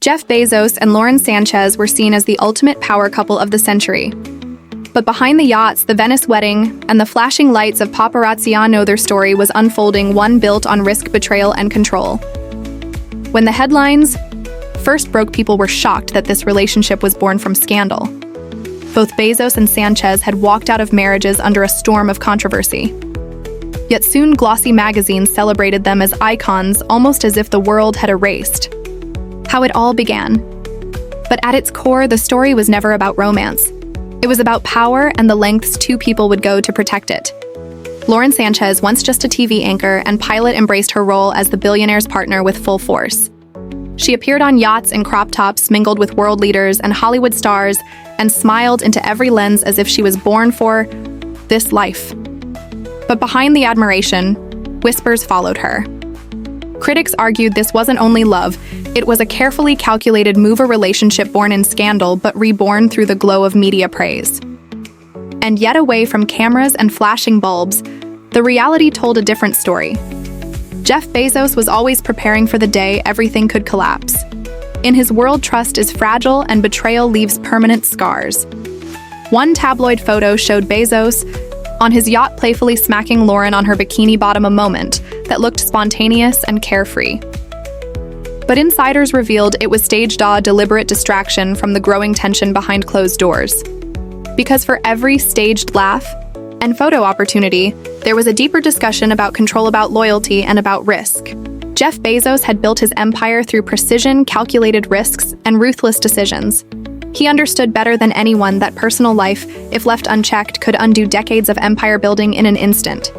Jeff Bezos and Lauren Sanchez were seen as the ultimate power couple of the century. But behind the yachts, the Venice wedding, and the flashing lights of paparazzi, their story was unfolding, one built on risk, betrayal, and control. When the headlines first broke, people were shocked that this relationship was born from scandal. Both Bezos and Sanchez had walked out of marriages under a storm of controversy. Yet soon glossy magazines celebrated them as icons, almost as if the world had erased how it all began. But at its core, the story was never about romance. It was about power and the lengths two people would go to protect it. Lauren Sanchez, once just a TV anchor and pilot, embraced her role as the billionaire's partner with full force. She appeared on yachts and crop tops, mingled with world leaders and Hollywood stars, and smiled into every lens as if she was born for this life. But behind the admiration, whispers followed her. Critics argued this wasn't only love, it was a carefully calculated move, a relationship born in scandal but reborn through the glow of media praise. And yet, away from cameras and flashing bulbs, the reality told a different story. Jeff Bezos was always preparing for the day everything could collapse. In his world, trust is fragile and betrayal leaves permanent scars. One tabloid photo showed Bezos on his yacht playfully smacking Lauren on her bikini bottom, a moment that looked spontaneous and carefree. But insiders revealed it was staged, a deliberate distraction from the growing tension behind closed doors. Because for every staged laugh and photo opportunity, there was a deeper discussion about control, about loyalty, and about risk. Jeff Bezos had built his empire through precision, calculated risks, and ruthless decisions. He understood better than anyone that personal life, if left unchecked, could undo decades of empire building in an instant.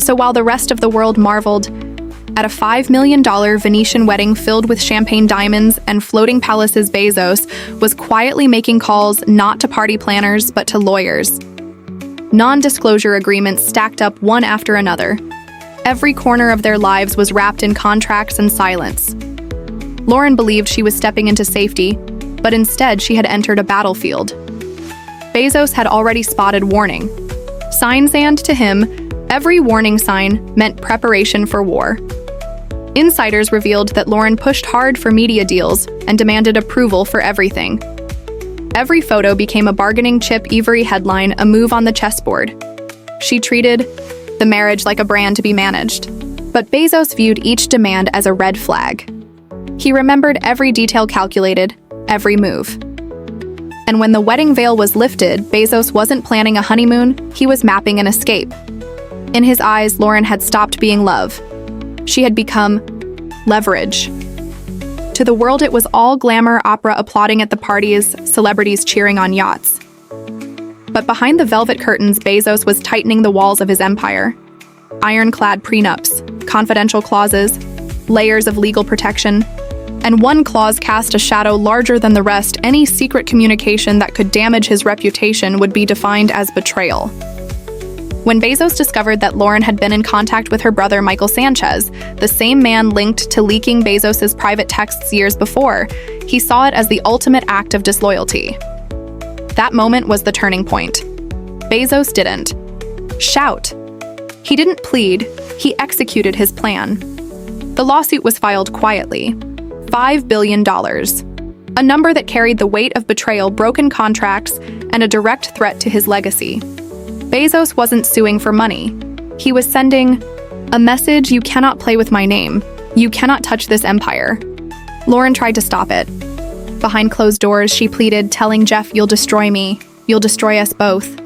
So while the rest of the world marveled at a $5 million Venetian wedding filled with champagne, diamonds, and floating palaces, Bezos was quietly making calls not to party planners but to lawyers. Non-disclosure agreements stacked up one after another. Every corner of their lives was wrapped in contracts and silence. Lauren believed she was stepping into safety, but instead she had entered a battlefield. Bezos had already spotted warning signs, and to him, every warning sign meant preparation for war. Insiders revealed that Lauren pushed hard for media deals and demanded approval for everything. Every photo became a bargaining chip, every headline a move on the chessboard. She treated the marriage like a brand to be managed. But Bezos viewed each demand as a red flag. He remembered every detail, calculated every move. And when the wedding veil was lifted, Bezos wasn't planning a honeymoon, he was mapping an escape. In his eyes, Lauren had stopped being love. She had become leverage. To the world, it was all glamour, opera applauding at the parties, celebrities cheering on yachts. But behind the velvet curtains, Bezos was tightening the walls of his empire. Iron-clad prenups, confidential clauses, layers of legal protection, and one clause cast a shadow larger than the rest. Any secret communication that could damage his reputation would be defined as betrayal. When Bezos discovered that Lauren had been in contact with her brother Michael Sanchez, the same man linked to leaking Bezos's private texts years before, he saw it as the ultimate act of disloyalty. That moment was the turning point. Bezos didn't shout. He didn't plead. He executed his plan. The lawsuit was filed quietly. $5 billion. A number that carried the weight of betrayal, broken contracts, and a direct threat to his legacy. Bezos wasn't suing for money. He was sending a message: you cannot play with my name. You cannot touch this empire. Lauren tried to stop it. Behind closed doors, she pleaded, telling Jeff, "You'll destroy me. You'll destroy us both."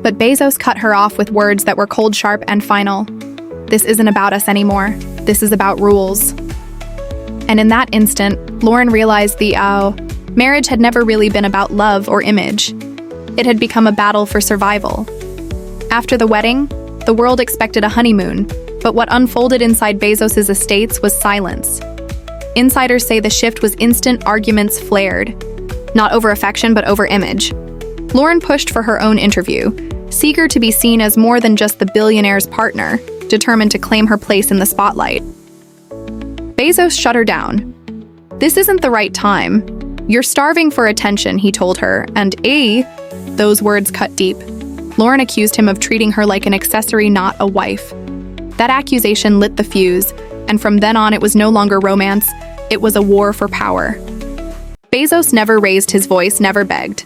But Bezos cut her off with words that were cold, sharp, and final. "This isn't about us anymore. This is about rules." And in that instant, Lauren realized the marriage had never really been about love or image. It had become a battle for survival. After the wedding, the world expected a honeymoon, but what unfolded inside Bezos's estates was silence. Insiders say the shift was instant. Arguments flared, not over affection but over image. Lauren pushed for her own interview, eager to be seen as more than just the billionaire's partner, determined to claim her place in the spotlight. Bezos shut her down. "This isn't the right time. You're starving for attention," he told her, and those words cut deep. Lauren accused him of treating her like an accessory, not a wife. That accusation lit the fuse, and from then on it was no longer romance, It was a war for power. Bezos never raised his voice, never begged.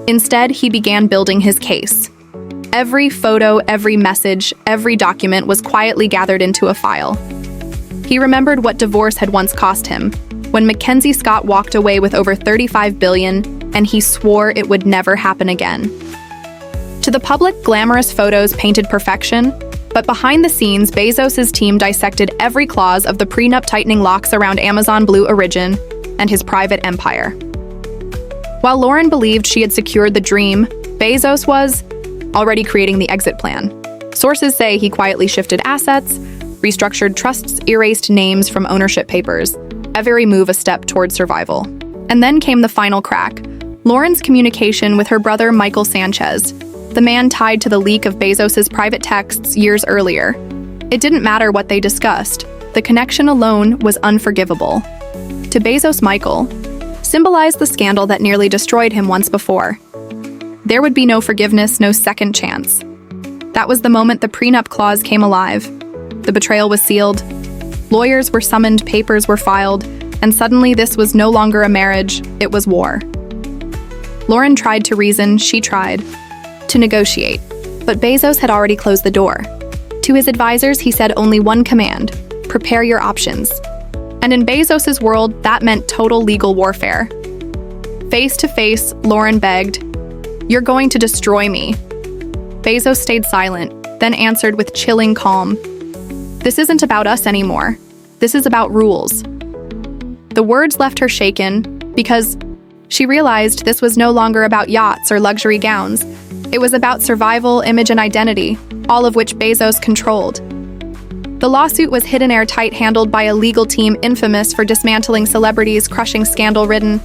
Instead, he began building his case. Every photo, every message, every document was quietly gathered into a file. He remembered what divorce had once cost him, when Mackenzie Scott walked away with over $35 billion, and he swore it would never happen again. To the public, glamorous photos painted perfection, but behind the scenes, Bezos' team dissected every clause of the prenup tightening locks around Amazon Blue Origin and his private empire. While Lauren believed she had secured the dream, Bezos was already creating the exit plan. Sources say he quietly shifted assets, restructured trusts, erased names from ownership papers, every move a step toward survival. And then came the final crack: Lauren's communication with her brother Michael Sanchez, the man tied to the leak of Bezos' private texts years earlier. It didn't matter what they discussed. The connection alone was unforgivable. To Bezos, Michael symbolized the scandal that nearly destroyed him once before. There would be no forgiveness, no second chance. That was the moment the prenup clause came alive. The betrayal was sealed. Lawyers were summoned, papers were filed, and suddenly this was no longer a marriage, it was war. Lauren tried to reason, she tried to negotiate, but Bezos had already closed the door. To his advisors, he said only one command: prepare your options. And in Bezos' world, that meant total legal warfare. Face to face, Lauren begged, "You're going to destroy me." Bezos stayed silent, then answered with chilling calm, "This isn't about us anymore. This is about rules." The words left her shaken because she realized this was no longer about yachts or luxury gowns. It was about survival, image, and identity, all of which Bezos controlled. The lawsuit was hidden airtight, handled by a legal team infamous for dismantling celebrities, crushing scandal-ridden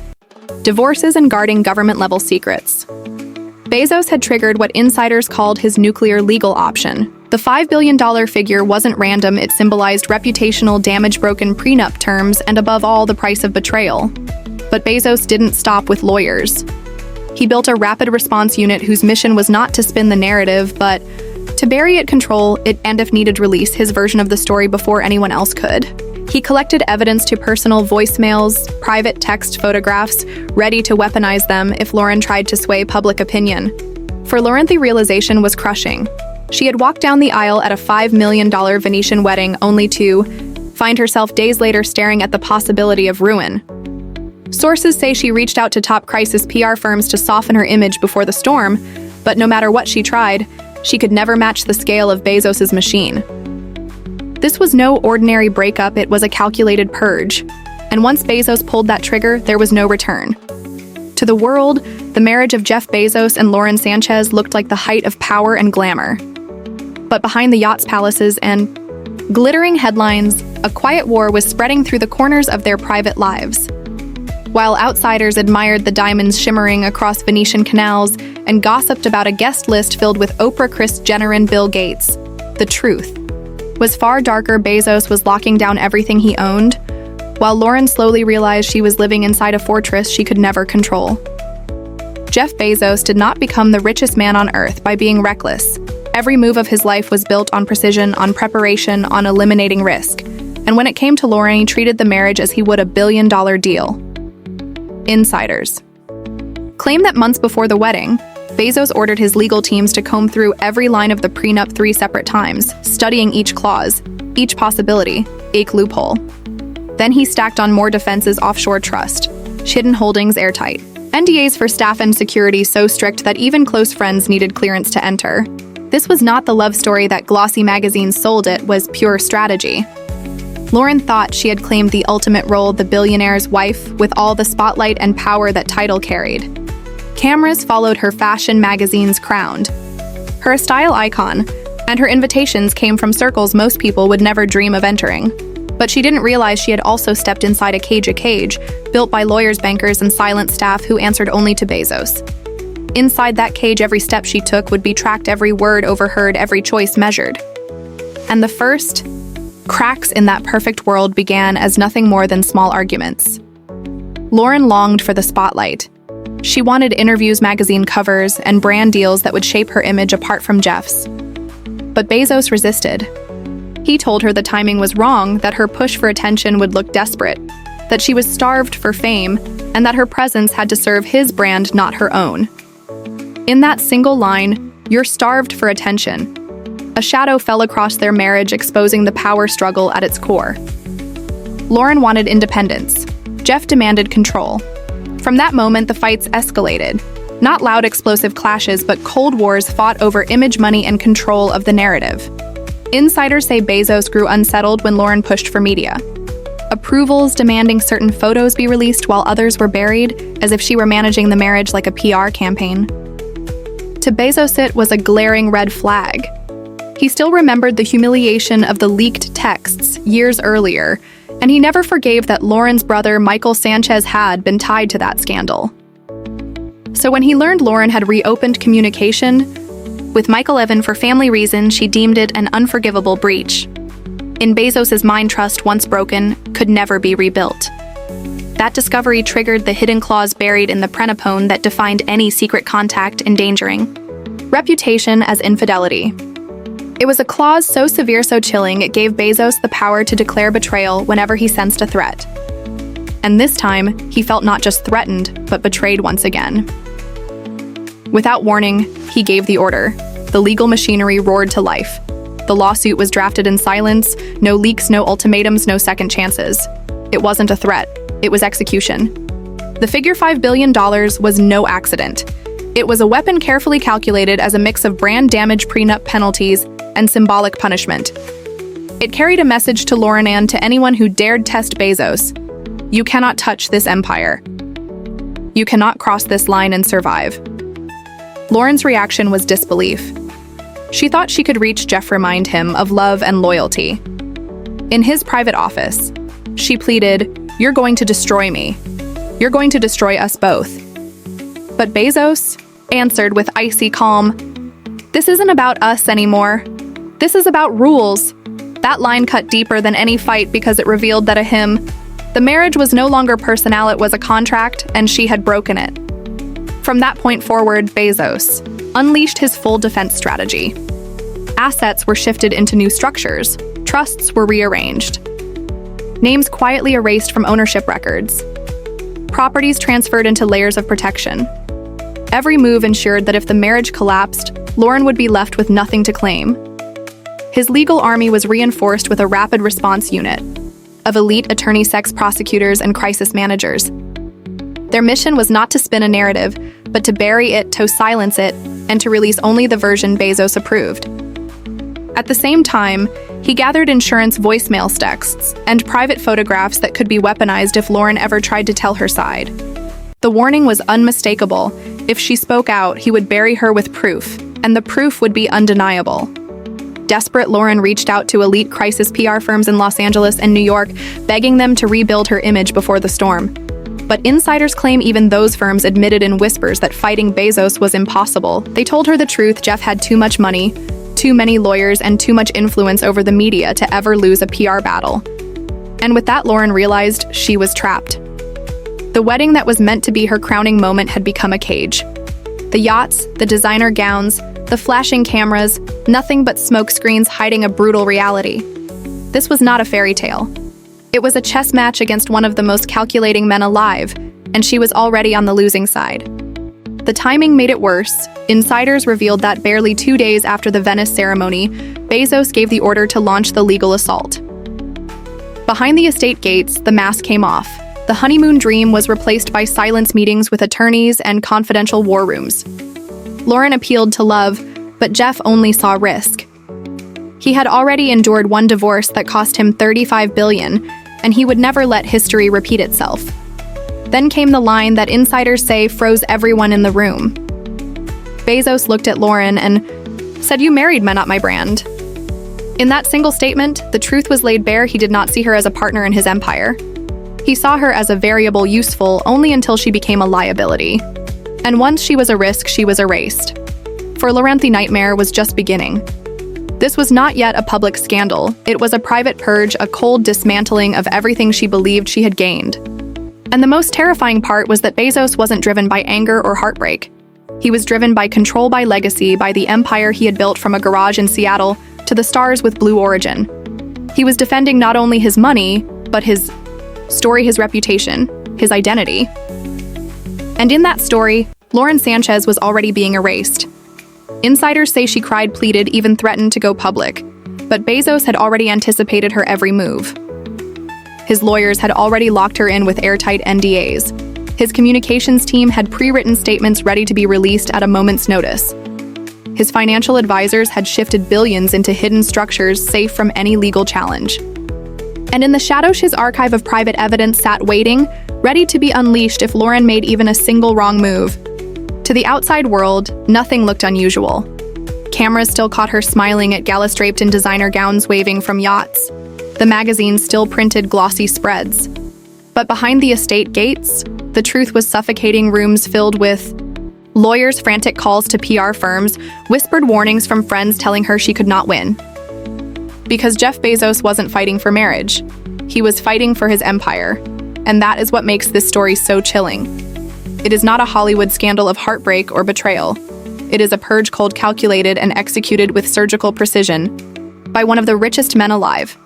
divorces, and guarding government-level secrets. Bezos had triggered what insiders called his nuclear legal option. The $5 billion figure wasn't random, it symbolized reputational damage, broken prenup terms, and above all, the price of betrayal. But Bezos didn't stop with lawyers. He built a rapid response unit whose mission was not to spin the narrative, but to bury it, control it, and if needed, release his version of the story before anyone else could. He collected evidence to personal voicemails, private text photographs, ready to weaponize them if Lauren tried to sway public opinion. For Lauren, the realization was crushing. She had walked down the aisle at a $5 million Venetian wedding only to find herself days later staring at the possibility of ruin. Sources say she reached out to top crisis PR firms to soften her image before the storm, but no matter what she tried, she could never match the scale of Bezos' machine. This was no ordinary breakup, it was a calculated purge. And once Bezos pulled that trigger, there was no return. To the world, the marriage of Jeff Bezos and Lauren Sanchez looked like the height of power and glamour. But behind the yachts, palaces, and glittering headlines, a quiet war was spreading through the corners of their private lives. While outsiders admired the diamonds shimmering across Venetian canals and gossiped about a guest list filled with Oprah, Kris Jenner, and Bill Gates, the truth was far darker. Bezos was locking down everything he owned, while Lauren slowly realized she was living inside a fortress she could never control. Jeff Bezos did not become the richest man on earth by being reckless. Every move of his life was built on precision, on preparation, on eliminating risk. And when it came to Lauren, he treated the marriage as he would a billion-dollar deal. Insiders claim that months before the wedding, Bezos ordered his legal teams to comb through every line of the prenup 3 separate times, studying each clause, each possibility, each loophole. Then he stacked on more defenses: offshore trust, hidden holdings airtight, NDAs for staff, and security so strict that even close friends needed clearance to enter. This was not the love story that glossy magazines sold, it was pure strategy. Lauren thought she had claimed the ultimate role, the billionaire's wife, with all the spotlight and power that title carried. Cameras followed her, fashion magazines crowned her a style icon, and her invitations came from circles most people would never dream of entering. But she didn't realize she had also stepped inside a cage built by lawyers, bankers, and silent staff who answered only to Bezos. Inside that cage, every step she took would be tracked, every word overheard, every choice measured. And the first cracks in that perfect world began as nothing more than small arguments. Lauren longed for the spotlight. She wanted interviews, magazine covers, and brand deals that would shape her image apart from Jeff's. But Bezos resisted. He told her the timing was wrong, that her push for attention would look desperate. that she was starved for fame, and that her presence had to serve his brand, not her own. In that single line, "You're starved for attention," a shadow fell across their marriage, exposing the power struggle at its core. Lauren wanted independence. Jeff demanded control. From that moment, the fights escalated. Not loud, explosive clashes, but cold wars fought over image, money, and control of the narrative. Insiders say Bezos grew unsettled when Lauren pushed for media. Approvals demanding certain photos be released while others were buried, as if she were managing the marriage like a PR campaign. To Bezos, it was a glaring red flag. He still remembered the humiliation of the leaked texts years earlier, and he never forgave that Lauren's brother, Michael Sanchez, had been tied to that scandal. So when he learned Lauren had reopened communication with Michael Evan for family reasons, she deemed it an unforgivable breach. In Bezos' mind, trust, once broken, could never be rebuilt. That discovery triggered the hidden clause buried in the prenup that defined any secret contact endangering reputation as infidelity. It was a clause so severe, so chilling, it gave Bezos the power to declare betrayal whenever he sensed a threat. And this time, he felt not just threatened, but betrayed once again. Without warning, he gave the order. The legal machinery roared to life. The lawsuit was drafted in silence, no leaks, no ultimatums, no second chances. It wasn't a threat, it was execution. The figure $5 billion was no accident. It was a weapon carefully calculated as a mix of brand damage, prenup penalties, and symbolic punishment. It carried a message to Lauren and to anyone who dared test Bezos. You cannot touch this empire. You cannot cross this line and survive. Lauren's reaction was disbelief. She thought she could reach Jeff, remind him of love and loyalty. In his private office, she pleaded, "You're going to destroy me. You're going to destroy us both." But Bezos answered with icy calm, "This isn't about us anymore. This is about rules." That line cut deeper than any fight because it revealed that the marriage was no longer personal, it was a contract, and she had broken it. From that point forward, Bezos unleashed his full defense strategy. Assets were shifted into new structures. Trusts were rearranged. Names quietly erased from ownership records. Properties transferred into layers of protection. Every move ensured that if the marriage collapsed, Lauren would be left with nothing to claim. His legal army was reinforced with a rapid response unit of elite attorney, sex prosecutors, and crisis managers. Their mission was not to spin a narrative, but to bury it, to silence it, and to release only the version Bezos approved. At the same time, he gathered insurance voicemail texts and private photographs that could be weaponized if Lauren ever tried to tell her side. The warning was unmistakable. If she spoke out, he would bury her with proof, and the proof would be undeniable. Desperate, Lauren reached out to elite crisis PR firms in Los Angeles and New York, begging them to rebuild her image before the storm. But insiders claim even those firms admitted in whispers that fighting Bezos was impossible. They told her the truth: Jeff had too much money, too many lawyers, and too much influence over the media to ever lose a PR battle. And with that, Lauren realized she was trapped. The wedding that was meant to be her crowning moment had become a cage. The yachts, the designer gowns, the flashing cameras, nothing but smoke screens hiding a brutal reality. This was not a fairy tale. It was a chess match against one of the most calculating men alive, and she was already on the losing side. The timing made it worse. Insiders revealed that barely 2 days after the Venice ceremony, Bezos gave the order to launch the legal assault. Behind the estate gates, the mask came off. The honeymoon dream was replaced by silence meetings with attorneys and confidential war rooms. Lauren appealed to love, but Jeff only saw risk. He had already endured one divorce that cost him $35 billion, and he would never let history repeat itself. Then came the line that insiders say froze everyone in the room. Bezos looked at Lauren and said, "You married me, not my brand." In that single statement, the truth was laid bare. He did not see her as a partner in his empire. He saw her as a variable, useful only until she became a liability. And once she was a risk, she was erased. For Lauren, the nightmare was just beginning. This was not yet a public scandal. It was a private purge, a cold dismantling of everything she believed she had gained. And the most terrifying part was that Bezos wasn't driven by anger or heartbreak. He was driven by control, by legacy, by the empire he had built from a garage in Seattle to the stars with Blue Origin. He was defending not only his money, but his story his reputation, his identity. And in that story, Lauren Sanchez was already being erased. Insiders say she cried, pleaded, even threatened to go public. But Bezos had already anticipated her every move. His lawyers had already locked her in with airtight NDAs. His communications team had pre-written statements ready to be released at a moment's notice. His financial advisors had shifted billions into hidden structures safe from any legal challenge. And in the shadows, his archive of private evidence sat waiting, ready to be unleashed if Lauren made even a single wrong move. To the outside world, nothing looked unusual. Cameras still caught her smiling at gala-draped in designer gowns waving from yachts. The magazines still printed glossy spreads. But behind the estate gates, the truth was suffocating. Rooms filled with lawyers, frantic calls to PR firms, whispered warnings from friends telling her she could not win. Because Jeff Bezos wasn't fighting for marriage. He was fighting for his empire. And that is what makes this story so chilling. It is not a Hollywood scandal of heartbreak or betrayal. It is a purge cold calculated and executed with surgical precision by one of the richest men alive.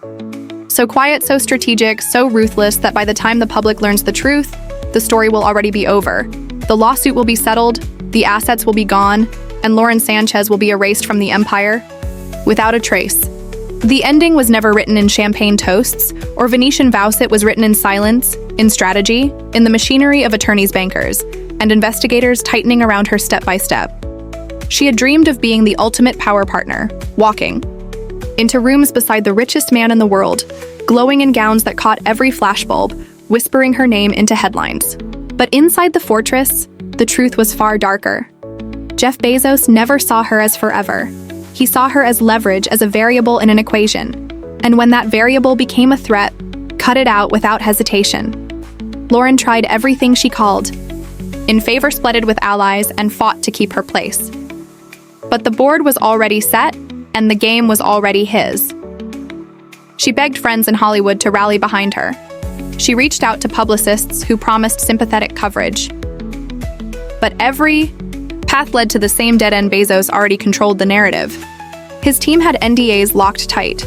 So quiet, so strategic, so ruthless that by the time the public learns the truth, the story will already be over. The lawsuit will be settled, the assets will be gone, and Lauren Sanchez will be erased from the empire without a trace. The ending was never written in champagne toasts or Venetian vows. It was written in silence, in strategy, in the machinery of attorneys, bankers, and investigators tightening around her step by step. She had dreamed of being the ultimate power partner, walking into rooms beside the richest man in the world, glowing in gowns that caught every flashbulb, whispering her name into headlines. But inside the fortress, the truth was far darker. Jeff Bezos never saw her as forever. He saw her as leverage, as a variable in an equation. And when that variable became a threat, cut it out without hesitation. Lauren tried everything she called in favor, splitted with allies, and fought to keep her place. But the board was already set, and the game was already his. She begged friends in Hollywood to rally behind her. She reached out to publicists who promised sympathetic coverage. But every path led to the same dead-end. Bezos already controlled the narrative. His team had NDAs locked tight.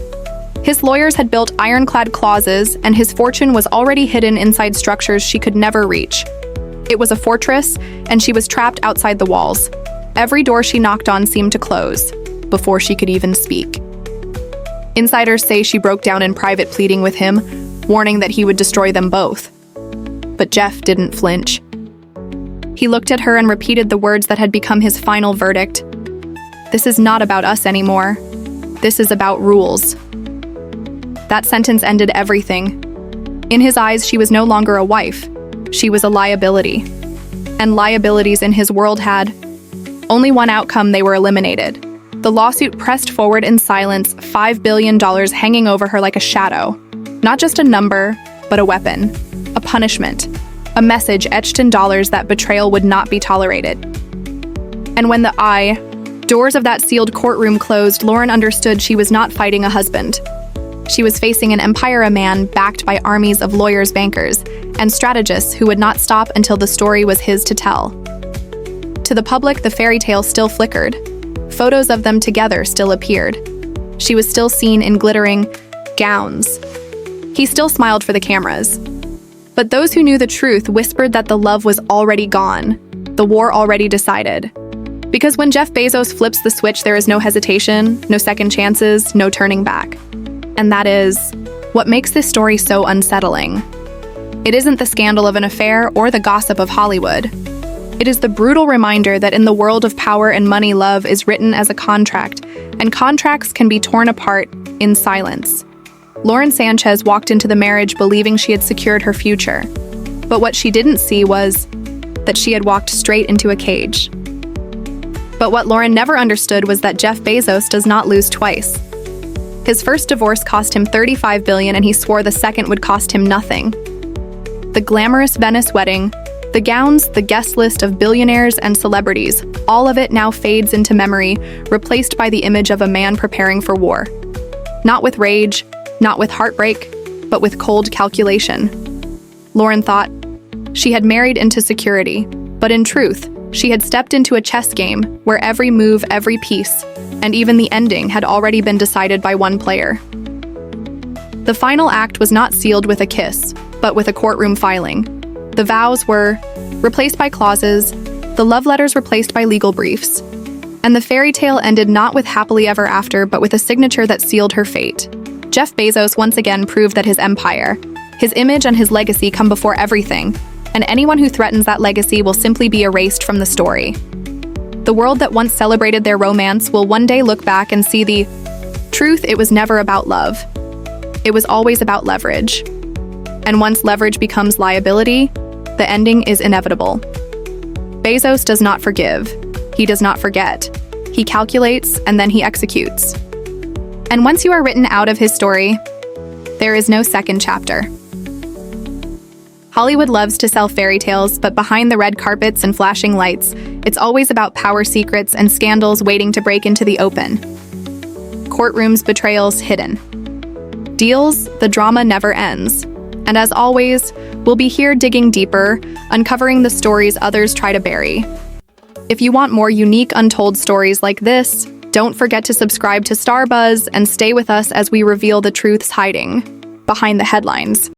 His lawyers had built iron-clad clauses, and his fortune was already hidden inside structures she could never reach. It was a fortress, and she was trapped outside the walls. Every door she knocked on seemed to close before she could even speak. Insiders say she broke down in private, pleading with him, warning that he would destroy them both. But Jeff didn't flinch. He looked at her and repeated the words that had become his final verdict. "This is not about us anymore. This is about rules." That sentence ended everything. In his eyes, she was no longer a wife. She was a liability. And liabilities in his world had only one outcome: they were eliminated. The lawsuit pressed forward in silence, $5 billion hanging over her like a shadow. Not just a number, but a weapon, a punishment, a message etched in dollars that betrayal would not be tolerated. And when the doors of that sealed courtroom closed, Lauren understood she was not fighting a husband. She was facing an empire, a man backed by armies of lawyers, bankers, and strategists who would not stop until the story was his to tell. To the public, the fairy tale still flickered. Photos of them together still appeared. She was still seen in glittering gowns. He still smiled for the cameras. But those who knew the truth whispered that the love was already gone, the war already decided. Because when Jeff Bezos flips the switch, there is no hesitation, no second chances, no turning back. And that is what makes this story so unsettling. It isn't the scandal of an affair or the gossip of Hollywood. It is the brutal reminder that in the world of power and money, love is written as a contract, and contracts can be torn apart in silence. Lauren Sanchez walked into the marriage believing she had secured her future. But what she didn't see was that she had walked straight into a cage. But what Lauren never understood was that Jeff Bezos does not lose twice. His first divorce cost him $35 billion, and he swore the second would cost him nothing. The glamorous Venice wedding, the gowns, the guest list of billionaires and celebrities, all of it now fades into memory, replaced by the image of a man preparing for war. Not with rage, not with heartbreak, but with cold calculation. Lauren thought she had married into security, but in truth, she had stepped into a chess game where every move, every piece, and even the ending had already been decided by one player. The final act was not sealed with a kiss but with a courtroom filing. The vows were replaced by clauses, the love letters replaced by legal briefs. And the fairy tale ended not with happily ever after, but with a signature that sealed her fate. Jeff Bezos once again proved that his empire, his image and his legacy come before everything, and anyone who threatens that legacy will simply be erased from the story. The world that once celebrated their romance will one day look back and see the truth: it was never about love. It was always about leverage. And once leverage becomes liability, the ending is inevitable. Bezos does not forgive. He does not forget. He calculates and then he executes. And once you are written out of his story, there is no second chapter. Hollywood loves to sell fairy tales, but behind the red carpets and flashing lights, it's always about power secrets and scandals waiting to break into the open. Courtrooms, betrayals hidden. Deals, the drama never ends. And as always, we'll be here digging deeper, uncovering the stories others try to bury. If you want more unique, untold stories like this, don't forget to subscribe to Starbuzz and stay with us as we reveal the truths hiding behind the headlines.